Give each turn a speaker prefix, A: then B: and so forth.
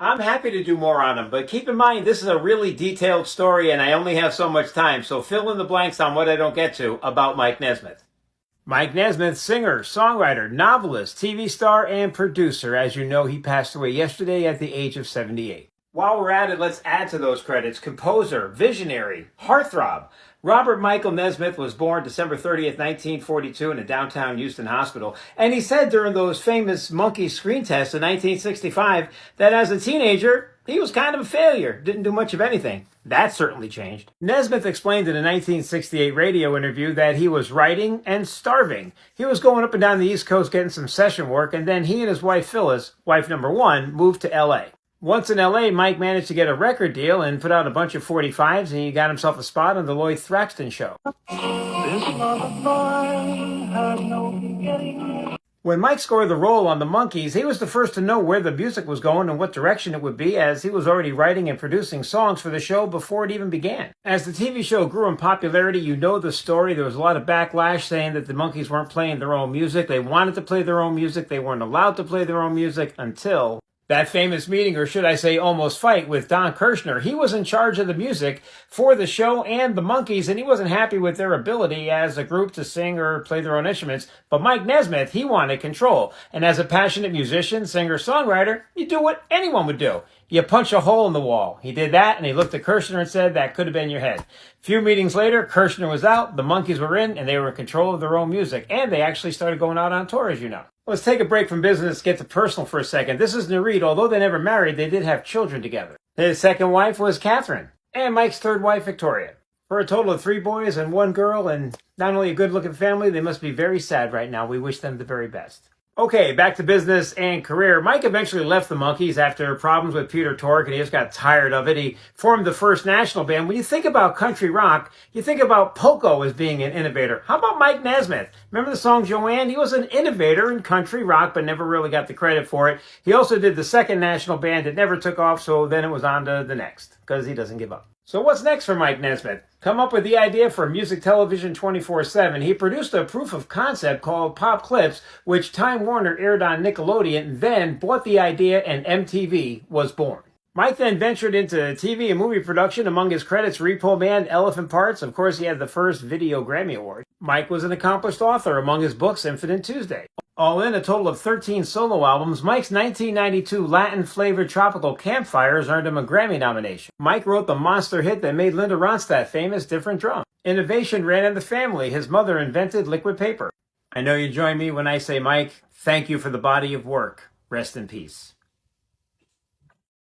A: I'm happy to do more on them, but keep in mind this is a really detailed story and I only have so much time, so fill in the blanks on what I don't get to about Mike Nesmith. Mike Nesmith, singer, songwriter, novelist, TV star, and producer. As you know, he passed away yesterday at the age of 78. While we're at it, let's add to those credits. Composer, visionary, heartthrob. Robert Michael Nesmith was born December 30th, 1942 in a downtown Houston hospital. And he said during those famous monkey screen tests in 1965 that as a teenager, he was kind of a failure, didn't do much of anything. That certainly changed. Nesmith explained in a 1968 radio interview that he was writing and starving. He was going up and down the East Coast getting some session work, and then he and his wife Phyllis, wife number one, moved to LA. Once in LA, Mike managed to get a record deal and put out a bunch of 45s, and he got himself a spot on the Lloyd Thaxton show. This love boy had no beginning. When Mike scored the role on the Monkees, he was the first to know where the music was going and what direction it would be, as he was already writing and producing songs for the show before it even began. As the TV show grew in popularity, you know the story. There was a lot of backlash saying that the Monkees weren't playing their own music. They wanted to play their own music. They weren't allowed to play their own music until that famous meeting, or should I say almost fight, with Don Kirshner. He was in charge of the music for the show and the Monkees, and he wasn't happy with their ability as a group to sing or play their own instruments. But Mike Nesmith, he wanted control. And as a passionate musician, singer, songwriter, you do what anyone would do. You punch a hole in the wall. He did that, and he looked at Kirshner and said, that could have been your head. A few meetings later, Kirshner was out, the Monkees were in, and they were in control of their own music. And they actually started going out on tour, as you know. Let's take a break from business, get to personal for a second. This is Nareed. Although they never married, they did have children together. His second wife was Catherine, and Mike's third wife, Victoria. For a total of 3 boys and 1 girl, and not only a good-looking family, they must be very sad right now. We wish them the very best. Okay, back to business and career. Mike eventually left the Monkees after problems with Peter Tork, and he just got tired of it. He formed the first national band. When you think about country rock, you think about Poco as being an innovator. How about Mike Nesmith? Remember the song Joanne? He was an innovator in country rock, but never really got the credit for it. He also did the second national band. It never took off, so then it was on to the next, because he doesn't give up. So what's next for Mike Nesmith? Come up with the idea for music television 24/7. He produced a proof of concept called Pop Clips, which Time Warner aired on Nickelodeon, then bought the idea and MTV was born. Mike then ventured into TV and movie production. Among his credits, Repo Man, Elephant Parts. Of course, he had the first Video Grammy Award. Mike was an accomplished author. Among his books, Infinite Tuesday. All in, a total of 13 solo albums. Mike's 1992 Latin-flavored Tropical Campfires earned him a Grammy nomination. Mike wrote the monster hit that made Linda Ronstadt famous, Different Drum. Innovation ran in the family. His mother invented liquid paper. I know you join me when I say, Mike, thank you for the body of work. Rest in peace.